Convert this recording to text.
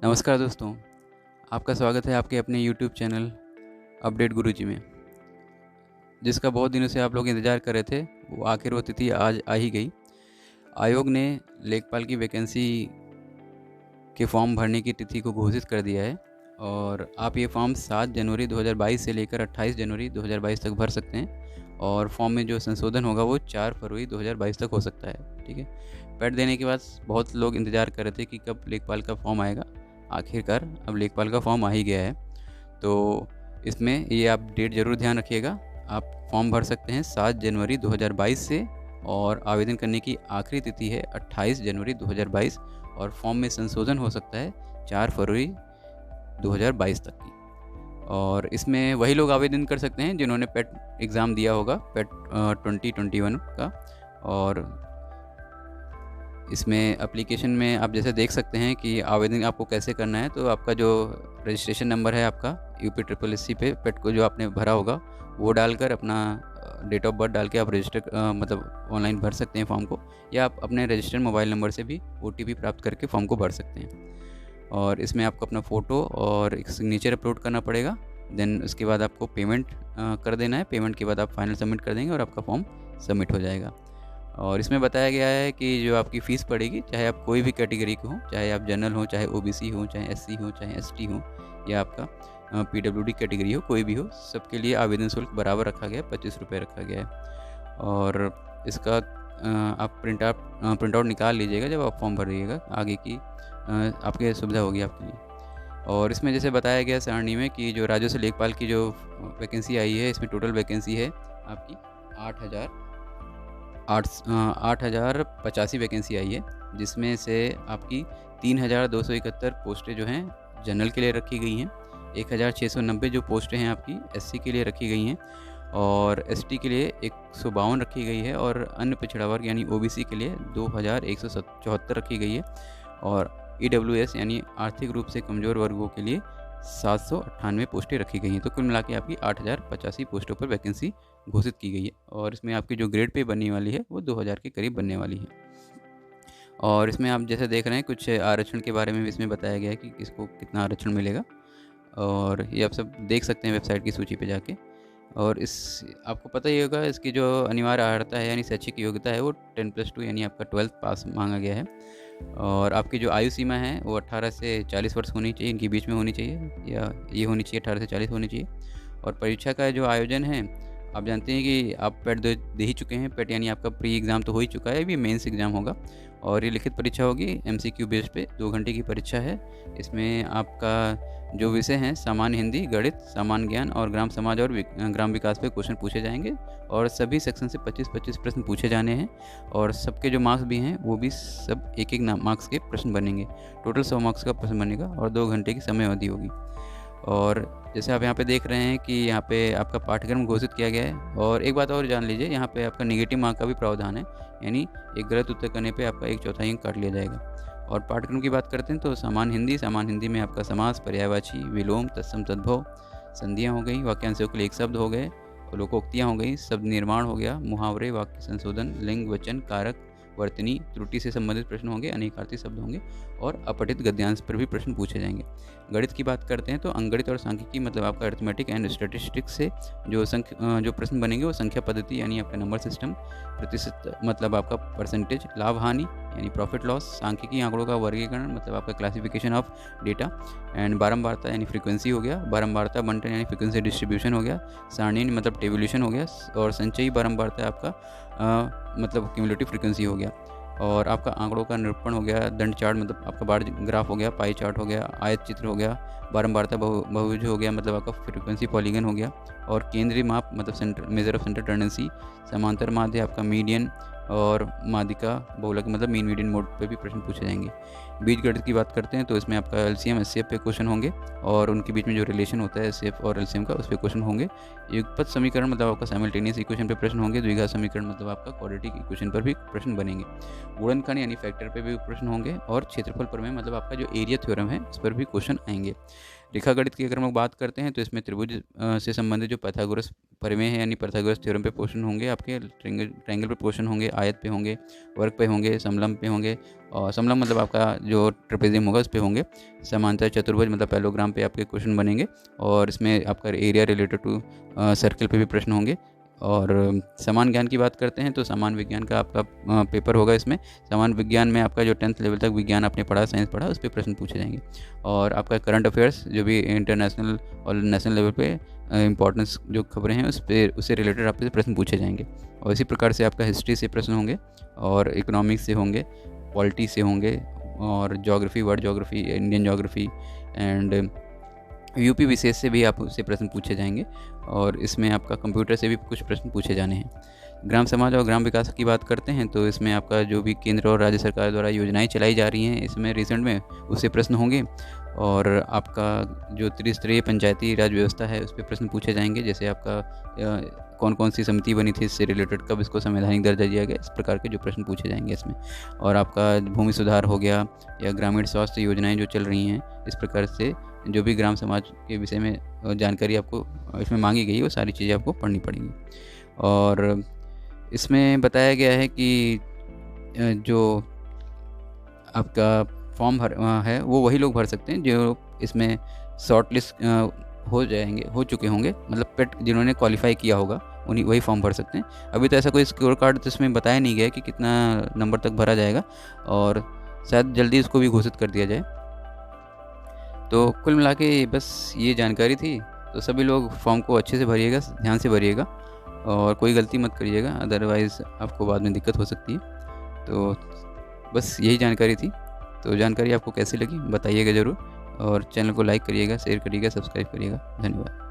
नमस्कार दोस्तों, आपका स्वागत है आपके अपने यूट्यूब चैनल अपडेट गुरुजी में, जिसका बहुत दिनों से आप लोग इंतज़ार कर रहे थे। वो आखिर वो तिथि आज आ ही गई। आयोग ने लेखपाल की वैकेंसी के फॉर्म भरने की तिथि को घोषित कर दिया है और आप ये फॉर्म 7 जनवरी 2022 से लेकर 28 जनवरी 2022 तक भर सकते हैं और फॉर्म में जो संशोधन होगा वो 4 फरवरी 2022 तक हो सकता है। ठीक है, पैड देने के बाद बहुत लोग इंतज़ार कर रहे थे कि कब लेखपाल का फॉर्म आएगा। आखिरकार अब लेखपाल का फॉर्म आ ही गया है। तो इसमें ये आप डेट ज़रूर ध्यान रखिएगा। आप फॉर्म भर सकते हैं 7 जनवरी 2022 से और आवेदन करने की आखिरी तिथि है 28 जनवरी 2022 और फॉर्म में संशोधन हो सकता है 4 फरवरी 2022 तक की। और इसमें वही लोग आवेदन कर सकते हैं जिन्होंने पेट एग्ज़ाम दिया होगा, पेट 2021 का। और इसमें एप्लीकेशन में आप जैसे देख सकते हैं कि आवेदन आपको कैसे करना है। तो आपका जो रजिस्ट्रेशन नंबर है आपका UPSSC पे पेट को जो आपने भरा होगा वो डालकर अपना डेट ऑफ बर्थ डाल के आप रजिस्टर मतलब ऑनलाइन भर सकते हैं फॉर्म को, या आप अपने रजिस्टर्ड मोबाइल नंबर से भी OTP प्राप्त करके फॉर्म को भर सकते हैं। और इसमें आपको अपना फ़ोटो और एक सिग्नेचर अपलोड करना पड़ेगा। देन उसके बाद आपको पेमेंट कर देना है। पेमेंट के बाद आप फाइनल सबमिट कर देंगे और आपका फॉर्म सबमिट हो जाएगा। और इसमें बताया गया है कि जो आपकी फ़ीस पड़ेगी, चाहे आप कोई भी कैटेगरी के हों, चाहे आप जनरल हों, चाहे OBC हो, चाहे SC हो, चाहे ST हो, या आपका PWD कैटेगरी हो, कोई भी हो, सबके लिए आवेदन शुल्क बराबर रखा गया है, 25 रुपये रखा गया है। और इसका आप प्रिंट आउट निकाल लीजिएगा जब आप फॉर्म भरिएगा। आगे की आपकी सुविधा होगी आपके लिए। और इसमें जैसे बताया गया सारणी में कि जो राजस्व लेखपाल की जो वैकेंसी आई है, इसमें टोटल वैकेंसी है आपकी 8,085 वैकेंसी आई है, जिसमें से आपकी 3,271 पोस्टें जो हैं जनरल के लिए रखी गई हैं। 1,690 जो पोस्टें हैं आपकी SC के लिए रखी गई हैं और ST के लिए 152 रखी गई है और अन्य पिछड़ा वर्ग यानी OBC के लिए 2,174 रखी गई है और EWS यानी आर्थिक रूप से कमज़ोर वर्गों के लिए 798 पोस्टें रखी गई हैं। तो कुल मिला के आपकी 8,085 पोस्टों पर वैकेंसी घोषित की गई है और इसमें आपकी जो ग्रेड पे बनने वाली है वो 2000 के करीब बनने वाली है। और इसमें आप जैसे देख रहे हैं कुछ आरक्षण के बारे में भी इसमें बताया गया है कि किसको कितना आरक्षण मिलेगा, और ये आप सब देख सकते हैं वेबसाइट की सूची पे जाके। और इस आपको पता ही होगा इसकी जो अनिवार्य अर्हता है यानी शैक्षिक योग्यता है वो 10+2 यानी आपका 12th पास मांगा गया है। और आपकी जो आयु सीमा है वो 18 से 40 वर्ष होनी चाहिए, इनके बीच में होनी चाहिए, या ये होनी चाहिए 18 से 40 होनी चाहिए। और परीक्षा का जो आयोजन है, आप जानते हैं कि आप पेट दे ही चुके हैं। पेट यानी आपका प्री एग्ज़ाम तो हो ही चुका है, अभी मेंस एग्ज़ाम होगा और ये लिखित परीक्षा होगी MCQ बेस पे 2 घंटे की परीक्षा है। इसमें आपका जो विषय हैं सामान्य हिंदी, गणित, सामान्य ज्ञान और ग्राम समाज और ग्राम विकास पे क्वेश्चन पूछे जाएंगे और सभी सेक्शन से 25-25 प्रश्न पूछे जाने हैं और सबके जो मार्क्स भी हैं वो भी सब एक-एक मार्क्स के प्रश्न बनेंगे। टोटल 100 मार्क्स का प्रश्न बनेगा और 2 घंटे की समय अवधि होगी। और जैसे आप यहाँ पे देख रहे हैं कि यहाँ पे आपका पाठ्यक्रम घोषित किया गया है। और एक बात और जान लीजिए, यहाँ पे आपका नेगेटिव मार्क का भी प्रावधान है, यानी एक गलत उत्तर करने पे आपका 1/4 अंक काट लिया जाएगा। और पाठ्यक्रम की बात करते हैं तो सामान्य हिंदी में आपका समास, पर्यायवाची, विलोम, तत्सम, तद्भव, संधियाँ हो गई, वाक्यांशों के लिए एक शब्द हो गए, लोकोक्तियाँ हो गई, शब्द निर्माण हो गया, मुहावरे, वाक्य संशोधन, लिंग, वचन, कारक, वर्तनी, त्रुटि से संबंधित प्रश्न होंगे, अनेकार्थी शब्द होंगे और अपठित गद्यांश पर भी प्रश्न पूछे जाएंगे। गणित की बात करते हैं तो अंकगणित और सांख्यिकी मतलब आपका अरिथमेटिक एंड स्टैटिस्टिक्स से जो प्रश्न बनेंगे वो संख्या पद्धति यानी आपका नंबर सिस्टम, प्रतिशत मतलब आपका परसेंटेज, लाभ हानि यानी प्रॉफिट लॉस, सांख्यिकी आंकड़ों का वर्गीकरण मतलब आपका क्लासिफिकेशन ऑफ डेटा, एंड बारंबारता यानी फ्रीक्वेंसी हो गया, बारंबारता बंटन यानी फ्रीक्वेंसी डिस्ट्रीब्यूशन हो गया, सारणी मतलब टेबुलेशन हो गया, और संचयी बारंबारता आपका मतलब क्यूमुलेटिव फ्रीक्वेंसी हो गया। और आपका आंकड़ों का निरूपण हो गया, दंड चार्ट मतलब आपका बार ग्राफ हो गया, पाई चार्ट हो गया, आयत चित्र हो गया, बारंबारता बहुभुज हो गया मतलब आपका फ्रीक्वेंसी पॉलीगन हो गया, और केंद्रीय माप मतलब centre measure of centre tendency, समांतर माध्य आपका मीडियन, और माध्यिका बहुलक मतलब मीन मीडियन मोड पे भी प्रश्न पूछे जाएंगे। बीजगणित की बात करते हैं तो इसमें आपका LCM SCF पे क्वेश्चन होंगे और उनके बीच में जो रिलेशन होता है SCF और LCM का, उस पर क्वेश्चन होंगे। युगपत समीकरण मतलब आपका साइमल्टेनियस इक्वेशन पे प्रश्न होंगे। द्विघात समीकरण मतलब आपका क्वाड्रेटिक इक्वेशन पर भी प्रश्न बनेंगे। गुणनखंड यानी फैक्टर पे भी प्रश्न होंगे और क्षेत्रफल प्रमेय मतलब आपका जो एरिया थ्योरम है उस पर भी क्वेश्चन आएंगे। रेखागणित की अगर हम लोग बात करते हैं तो इसमें त्रिभुज से संबंधित जो पाइथागोरस प्रमेय है यानी पाइथागोरस थ्योरम पे क्वेश्चन होंगे, आपके ट्रायंगल पे क्वेश्चन होंगे, आयत पे होंगे, वर्ग पे होंगे, समलंब पे होंगे। और समलंब मतलब आपका जो ट्रेपेजियम होगा उस पे होंगे। समांतर चतुर्भुज मतलब पैरेललोग्राम पे आपके क्वेश्चन बनेंगे। और इसमें आपका एरिया रिलेटेड टू सर्कल पे भी प्रश्न होंगे। और समान ज्ञान की बात करते हैं तो समान विज्ञान का आपका पेपर होगा इसमें। समान विज्ञान में आपका जो 10th लेवल तक विज्ञान आपने पढ़ा, साइंस पढ़ा, उस पर प्रश्न पूछे जाएंगे। और आपका करंट अफेयर्स जो भी इंटरनेशनल और नेशनल लेवल पे इंपॉर्टेंस जो खबरें हैं उससे रिलेटेड आपसे प्रश्न पूछे जाएंगे। और इसी प्रकार से आपका हिस्ट्री से प्रश्न होंगे, और इकोनॉमिक्स से होंगे, पॉलिटी से होंगे, और geography, world geography, Indian geography and UP विशेष से भी आपसे प्रश्न पूछे जाएंगे। और इसमें आपका कंप्यूटर से भी कुछ प्रश्न पूछे जाने हैं। ग्राम समाज और ग्राम विकास की बात करते हैं तो इसमें आपका जो भी केंद्र और राज्य सरकार द्वारा योजनाएं चलाई जा रही हैं इसमें रिसेंट में, उससे प्रश्न होंगे। और आपका जो त्रिस्तरीय पंचायती राज व्यवस्था है उस पर प्रश्न पूछे जाएंगे, जैसे आपका कौन कौन सी समिति बनी थी इससे रिलेटेड, कब इसको संवैधानिक दर्जा दिया गया, इस प्रकार के जो प्रश्न पूछे जाएंगे इसमें। और आपका भूमि सुधार हो गया या ग्रामीण स्वास्थ्य योजनाएं जो चल रही हैं, इस प्रकार से जो भी ग्राम समाज के विषय में जानकारी आपको इसमें मांगी गई है वो सारी चीज़ें आपको पढ़नी पड़ेंगी। और इसमें बताया गया है कि जो आपका फॉर्म है वो वही लोग भर सकते हैं जो इसमें शॉर्ट लिस्ट हो चुके होंगे, मतलब पेट जिन्होंने क्वालिफाई किया होगा उन्हीं वही फॉर्म भर सकते हैं। अभी तो ऐसा कोई स्कोर कार्ड तो इसमें बताया नहीं गया कि कितना नंबर तक भरा जाएगा, और शायद जल्दी इसको भी घोषित कर दिया जाए। तो कुल मिला के बस ये जानकारी थी। तो सभी लोग फॉर्म को अच्छे से भरिएगा, ध्यान से भरिएगा, और कोई गलती मत करिएगा, अदरवाइज़ आपको बाद में दिक्कत हो सकती है। तो बस यही जानकारी थी। तो जानकारी आपको कैसी लगी बताइएगा ज़रूर, और चैनल को लाइक करिएगा, शेयर करिएगा, सब्सक्राइब करिएगा। धन्यवाद।